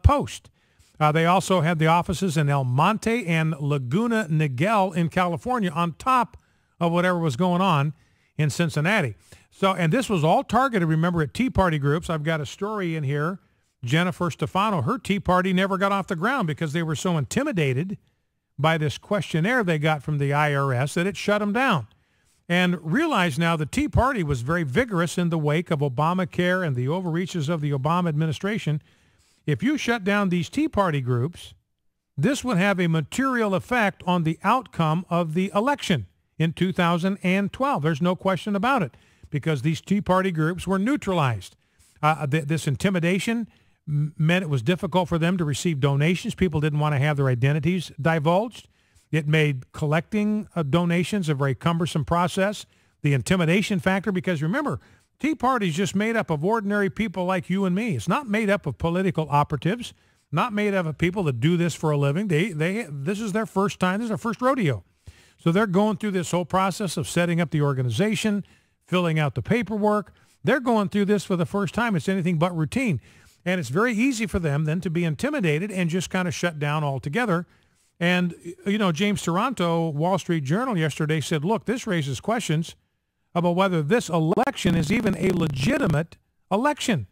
Post. They also had the offices in El Monte and Laguna Niguel in California on top of whatever was going on in Cincinnati. So, and this was all targeted, remember, at Tea Party groups. I've got a story in here. Jennifer Stefano, her Tea Party never got off the ground because they were so intimidated by this questionnaire they got from the IRS that it shut them down. And realize now the Tea Party was very vigorous in the wake of Obamacare and the overreaches of the Obama administration. If you shut down these Tea Party groups, this would have a material effect on the outcome of the election in 2012. There's no question about it, because these Tea Party groups were neutralized. This intimidation meant it was difficult for them to receive donations. People didn't want to have their identities divulged. It made collecting donations a very cumbersome process. The intimidation factor, because remember, Tea Party is just made up of ordinary people like you and me. It's not made up of political operatives, not made up of people that do this for a living. This is their first time. This is their first rodeo. So they're going through this whole process of setting up the organization, filling out the paperwork. They're going through this for the first time. It's anything but routine. And it's very easy for them then to be intimidated and just kind of shut down altogether. And, you know, James Taranto, Wall Street Journal yesterday said, look, this raises questions about whether this election is even a legitimate election,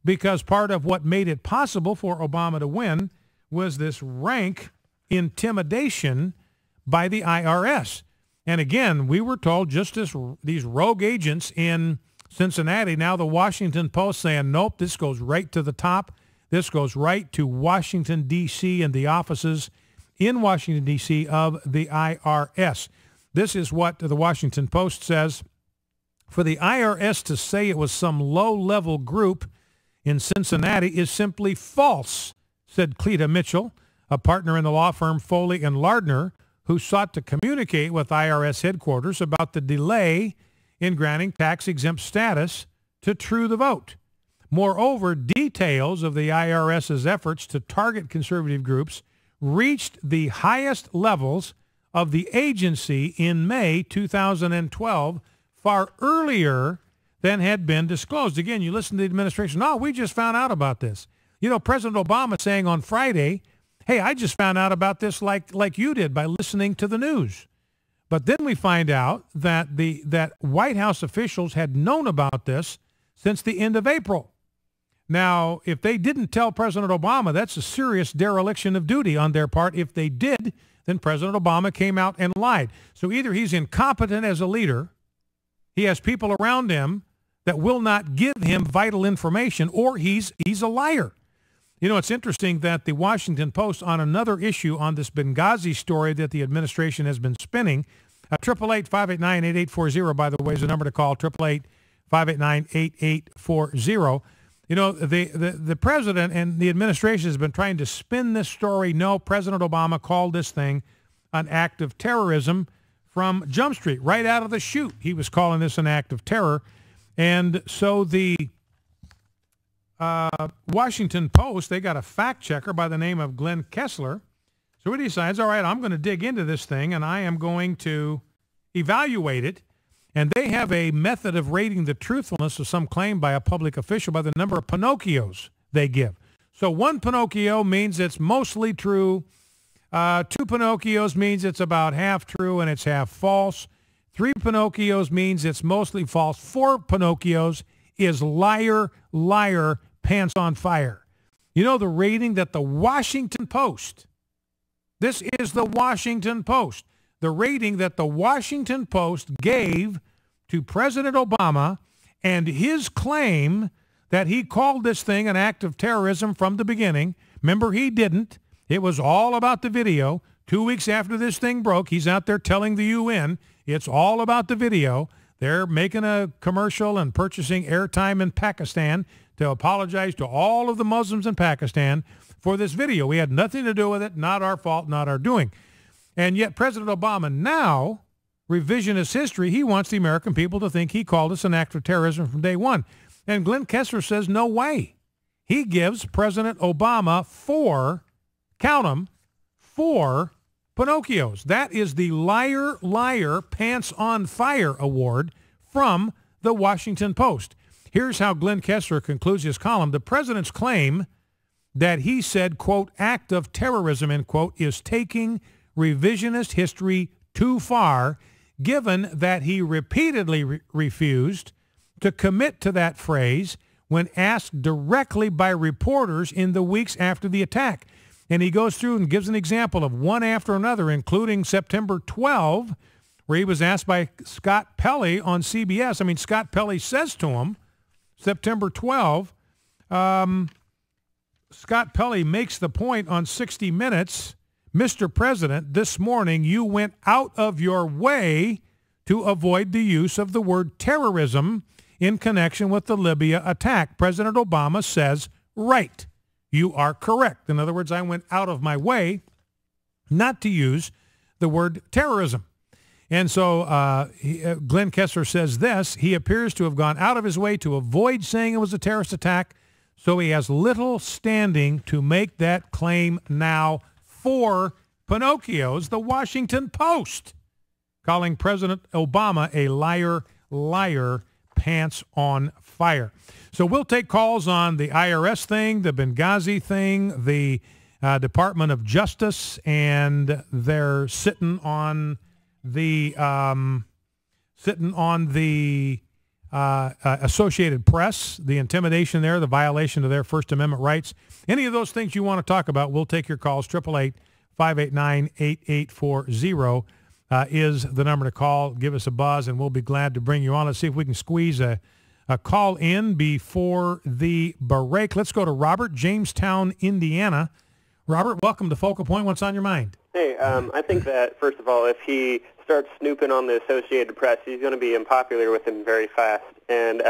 because part of what made it possible for Obama to win was this rank intimidation by the IRS. And again, we were told just as these rogue agents in Cincinnati, now the Washington Post saying, nope, this goes right to the top. This goes right to Washington, D.C. and the offices in Washington, D.C. of the IRS. This is what the Washington Post says. For the IRS to say it was some low-level group in Cincinnati is simply false, said Cleta Mitchell, a partner in the law firm Foley and Lardner, who sought to communicate with IRS headquarters about the delay in granting tax-exempt status to True the Vote. Moreover, details of the IRS's efforts to target conservative groups reached the highest levels of the agency in May 2012, far earlier than had been disclosed. Again, you listen to the administration, no, we just found out about this. You know, President Obama saying on Friday, hey, I just found out about this like you did by listening to the news. But then we find out that that White House officials had known about this since the end of April. Now, if they didn't tell President Obama, that's a serious dereliction of duty on their part. If they did, then President Obama came out and lied. So either he's incompetent as a leader, he has people around him that will not give him vital information, or he's a liar. You know, it's interesting that the Washington Post, on another issue on this Benghazi story that the administration has been spinning, 888-589-8840, by the way, is the number to call, 888-589-8840. You know, the president and the administration has been trying to spin this story. No, President Obama called this thing an act of terrorism from Jump Street. Right out of the chute, he was calling this an act of terror. And so the Washington Post, they got a fact checker by the name of Glenn Kessler. So he decides, all right, I'm going to dig into this thing and I am going to evaluate it. And they have a method of rating the truthfulness of some claim by a public official by the number of Pinocchios they give. So one Pinocchio means it's mostly true. 2 Pinocchios means it's about half true and it's half false. 3 Pinocchios means it's mostly false. 4 Pinocchios is liar, liar, pants on fire. You know the rating that the Washington Post, this is the Washington Post, the rating that the Washington Post gave to President Obama and his claim that he called this thing an act of terrorism from the beginning. Remember, he didn't. It was all about the video. 2 weeks after this thing broke, he's out there telling the UN it's all about the video. They're making a commercial and purchasing airtime in Pakistan to apologize to all of the Muslims in Pakistan for this video. We had nothing to do with it, not our fault, not our doing. And yet President Obama now, revisionist history, he wants the American people to think he called us an act of terrorism from day one. And Glenn Kessler says no way. He gives President Obama 4, count them, 4 Pinocchios. That is the Liar, Liar, Pants on Fire Award from the Washington Post. Here's how Glenn Kessler concludes his column. The president's claim that he said, quote, act of terrorism, end quote, is taking revisionist history too far, given that he repeatedly refused to commit to that phrase when asked directly by reporters in the weeks after the attack. And he goes through and gives an example of one after another, including September 12, where he was asked by Scott Pelley on CBS. I mean, Scott Pelley says to him, September 12, Scott Pelley makes the point on 60 Minutes, Mr. President, this morning you went out of your way to avoid the use of the word terrorism in connection with the Libya attack. President Obama says, right, you are correct. In other words, I went out of my way not to use the word terrorism. And so Glenn Kessler says this, he appears to have gone out of his way to avoid saying it was a terrorist attack, so he has little standing to make that claim now for Pinocchio's The Washington Post, calling President Obama a liar, liar, pants on fire. So we'll take calls on the IRS thing, the Benghazi thing, the Department of Justice, and they're sitting on the Associated Press, the intimidation there, the violation of their First Amendment rights. Any of those things you want to talk about, we'll take your calls. 888-589-8840 is the number to call. Give us a buzz, and we'll be glad to bring you on. Let's see if we can squeeze a call in before the break. Let's go to Robert, Jamestown, Indiana. Robert, welcome to Focal Point. What's on your mind? Hey, I think that, first of all, if he starts snooping on the Associated Press, he's going to be unpopular with him very fast. And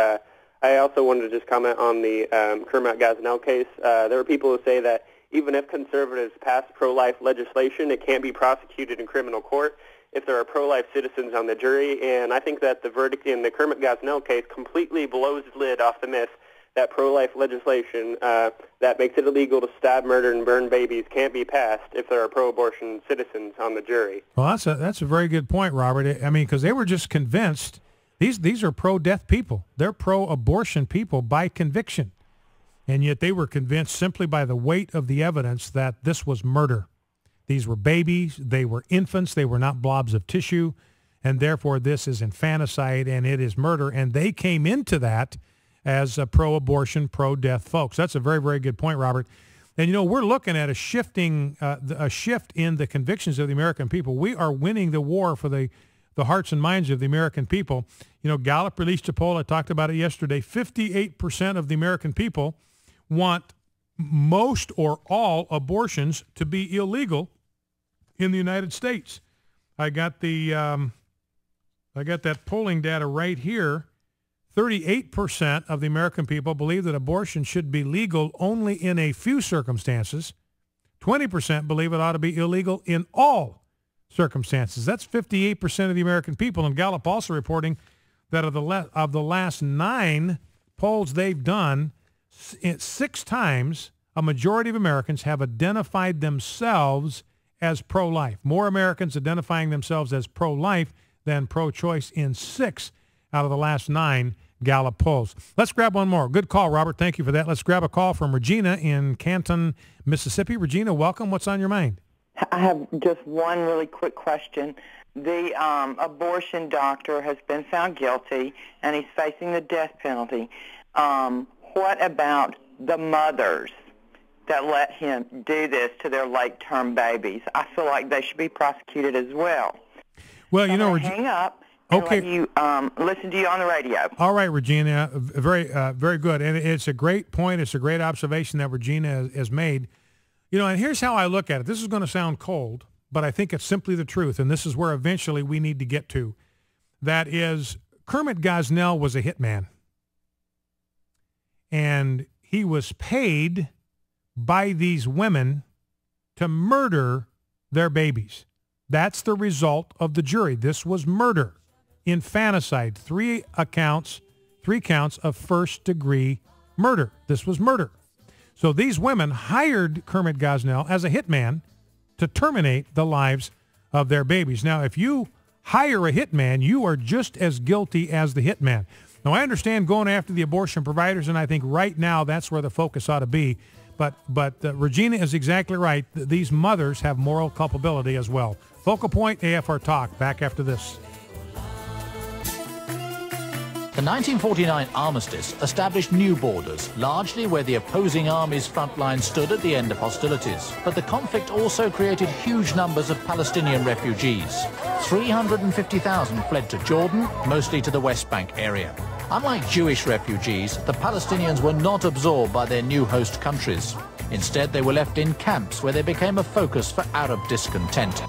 I also wanted to just comment on the Kermit Gosnell case. There are people who say that even if conservatives pass pro-life legislation, it can't be prosecuted in criminal court if there are pro-life citizens on the jury. And I think that the verdict in the Kermit Gosnell case completely blows the lid off the myth that pro-life legislation that makes it illegal to stab, murder, and burn babies can't be passed if there are pro-abortion citizens on the jury. Well, that's a very good point, Robert. I mean, because they were just convinced. These are pro-death people. They're pro-abortion people by conviction. And yet they were convinced simply by the weight of the evidence that this was murder. These were babies. They were infants. They were not blobs of tissue. And therefore, this is infanticide and it is murder. And they came into that as pro-abortion, pro-death folks. That's a very, very good point, Robert. And, you know, we're looking at a shift in the convictions of the American people. We are winning the war for the hearts and minds of the American people. You know, Gallup released a poll. I talked about it yesterday. 58% of the American people want most or all abortions to be illegal in the United States. I got that polling data right here. 38% of the American people believe that abortion should be legal only in a few circumstances. 20% believe it ought to be illegal in all circumstances. That's 58% of the American people. And Gallup also reporting that of the last 9 polls they've done, 6 times a majority of Americans have identified themselves as pro-life. More Americans identifying themselves as pro-life than pro-choice in 6 out of the last 9 Gallup polls. Let's grab one more. Good call, Robert. Thank you for that. Let's grab a call from Regina in Canton, Mississippi. Regina, welcome. What's on your mind? I have just one really quick question. The abortion doctor has been found guilty, and he's facing the death penalty. What about the mothers that let him do this to their late-term babies? I feel like they should be prosecuted as well. Well, you know, hang up. Okay. Let you listen to you on the radio. All right, Regina. Very good. And it's a great point. It's a great observation that Regina has made. You know, and here's how I look at it. This is going to sound cold, but I think it's simply the truth. And this is where eventually we need to get to. That is, Kermit Gosnell was a hitman. And he was paid by these women to murder their babies. That's the result of the jury. This was murder. Infanticide, 3 counts of first-degree murder. This was murder. So these women hired Kermit Gosnell as a hitman to terminate the lives of their babies. Now, if you hire a hitman, you are just as guilty as the hitman. Now, I understand going after the abortion providers, and I think right now that's where the focus ought to be. But Regina is exactly right. These mothers have moral culpability as well. Focal Point AFR Talk, back after this. The 1949 armistice established new borders, largely where the opposing armies' front line stood at the end of hostilities. But the conflict also created huge numbers of Palestinian refugees. 350,000 fled to Jordan, mostly to the West Bank area. Unlike Jewish refugees, the Palestinians were not absorbed by their new host countries. Instead, they were left in camps where they became a focus for Arab discontent.